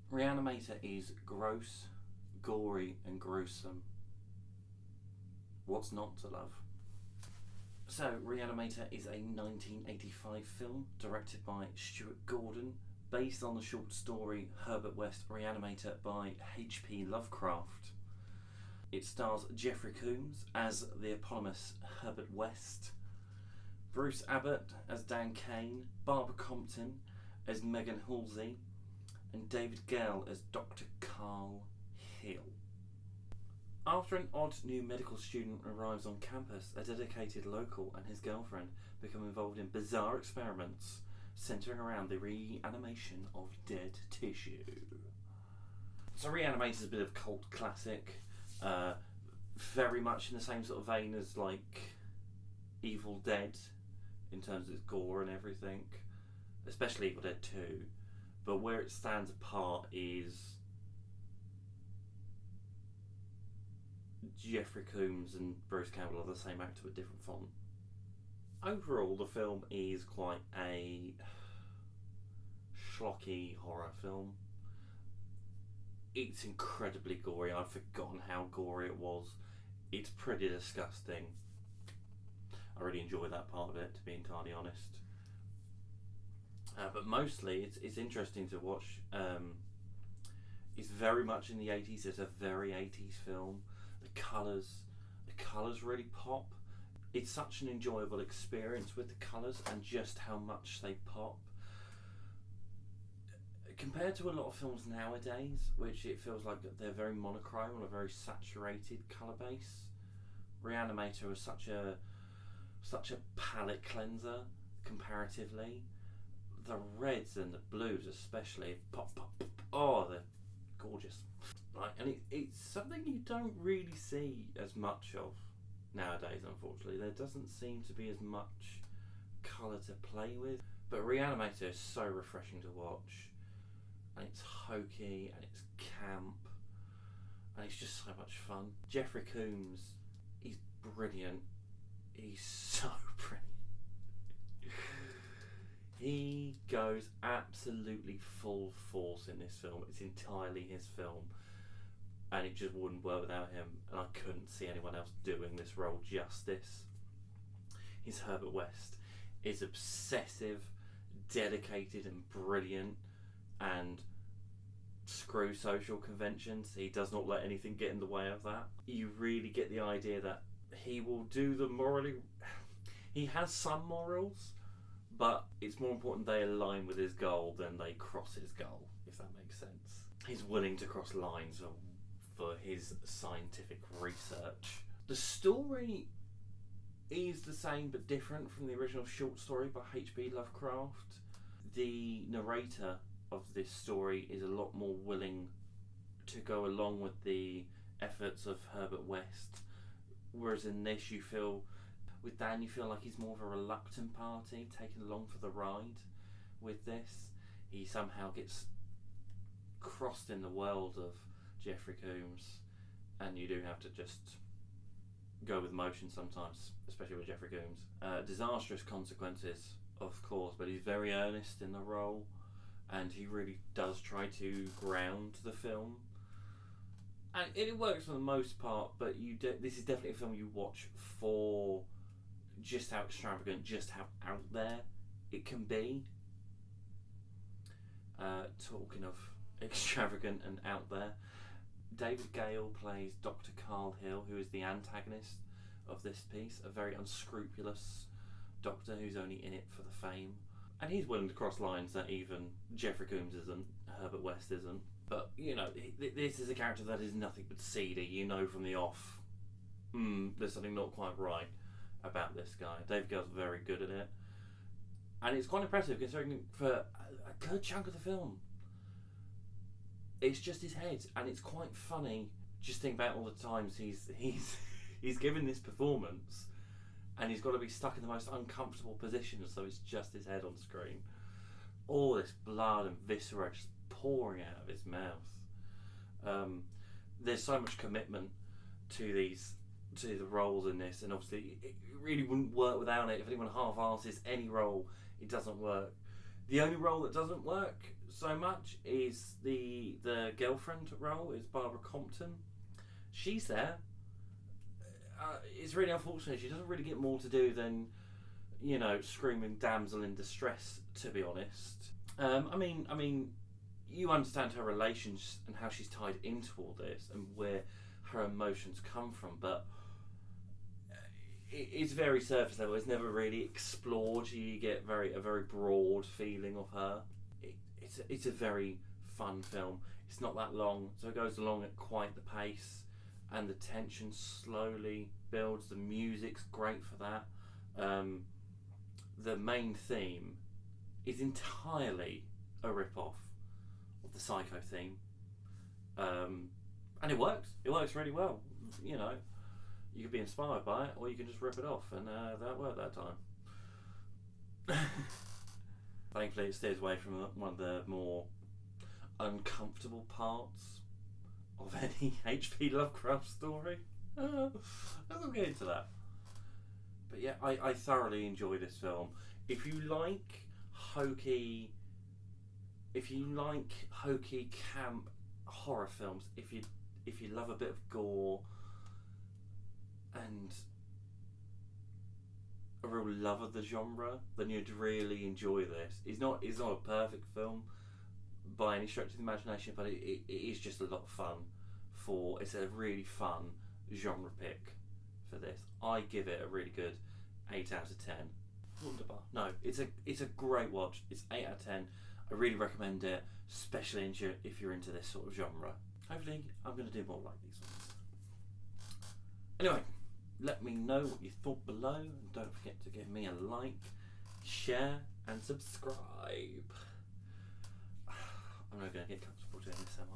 Re-Animator is gross, gory, and gruesome. What's not to love? So, Re-Animator is a 1985 film directed by Stuart Gordon, based on the short story Herbert West Re-Animator by H.P. Lovecraft. It stars Jeffrey Combs as the eponymous Herbert West, Bruce Abbott as Dan Kane, Barbara Compton as Megan Halsey, and David Gale as Dr. Carl Hill. After an odd new medical student arrives on campus, a dedicated local and his girlfriend become involved in bizarre experiments centering around the reanimation of dead tissue. So Re-Animator is a bit of cult classic, very much in the same sort of vein as like Evil Dead in terms of its gore and everything, especially Evil Dead 2. But where it stands apart is Jeffrey Combs and Bruce Campbell are the same actor with different font. Overall, the film is quite a schlocky horror film. It's incredibly gory. I've forgotten how gory it was. It's pretty disgusting. I really enjoy that part of it, to be entirely honest. But mostly, it's interesting to watch. It's very much in the 80s. It's a very 80s film. The colours really pop. It's such an enjoyable experience with the colours and just how much they pop. Compared to a lot of films nowadays, which it feels like they're very monochrome on a very saturated colour base, Re-Animator is such a palette cleanser comparatively. The reds and the blues especially pop. Oh, they're gorgeous. Right, and it's something you don't really see as much of nowadays, unfortunately. There doesn't seem to be as much colour to play with. But Re-Animator is so refreshing to watch. And it's hokey and it's camp. And it's just so much fun. Jeffrey Combs, he's brilliant. He's so brilliant. He goes absolutely full force in this film. It's entirely his film. And it just wouldn't work without him. And I couldn't see anyone else doing this role justice. His Herbert West is obsessive, dedicated and brilliant. And screw social conventions. He does not let anything get in the way of that. You really get the idea that he will do the morally... He has some morals, but it's more important they align with his goal than they cross his goal, if that makes sense. He's willing to cross lines for his scientific research. The story is the same but different from the original short story by H.P. Lovecraft. The narrator of this story is a lot more willing to go along with the efforts of Herbert West, whereas in this you feel like he's more of a reluctant party taken along for the ride with this. He somehow gets crossed in the world of Jeffrey Combs, and you do have to just go with motion sometimes, especially with Jeffrey Combs. Disastrous consequences, of course, but he's very earnest in the role, and he really does try to ground the film. And it works for the most part, but this is definitely a film you watch for just how extravagant, just how out there it can be. Talking of extravagant and out there, David Gale plays Dr. Carl Hill, who is the antagonist of this piece, a very unscrupulous doctor who's only in it for the fame. And he's willing to cross lines that even Jeffrey Combs isn't, Herbert West isn't. But, you know, this is a character that is nothing but seedy. You know from the off, there's something not quite right about this guy. David Gale's very good at it. And it's quite impressive considering for a good chunk of the film, it's just his head, and it's quite funny. Just think about all the times he's given this performance, and he's got to be stuck in the most uncomfortable positions, so it's just his head on screen. All this blood and viscera just pouring out of his mouth. There's so much commitment to the roles in this, and obviously it really wouldn't work without it. If anyone half-asses any role, it doesn't work. The only role that doesn't work so much is the girlfriend role, is Barbara Compton. She's there. It's really unfortunate. She doesn't really get more to do than, you know, screaming damsel in distress, to be honest. I mean, you understand her relations and how she's tied into all this and where her emotions come from, but it's very surface level. It's never really explored. You get a very broad feeling of her. It's a very fun film. It's not that long, so it goes along at quite the pace, and the tension slowly builds. The music's great for that. The main theme is entirely a rip-off of the Psycho theme, and it works. It works really well. You know, you could be inspired by it, or you can just rip it off, and that worked that time. Thankfully, it stays away from one of the more uncomfortable parts of any H.P. Lovecraft story. I'll get into that. But yeah, I thoroughly enjoy this film. If you like hokey camp horror films, if you love a bit of gore and a real love of the genre, then you'd really enjoy this. It's not a perfect film by any stretch of the imagination, but it is just a lot of fun. It's a really fun genre pick for this. I give it a really good 8 out of 10. Wunderbar. No, it's a great watch. It's 8 out of 10. I really recommend it, especially if you're into this sort of genre. Hopefully, I'm going to do more like these ones. Anyway, let me know what you thought below, and don't forget to give me a like, share, and subscribe. I'm not going to get comfortable doing this, am I?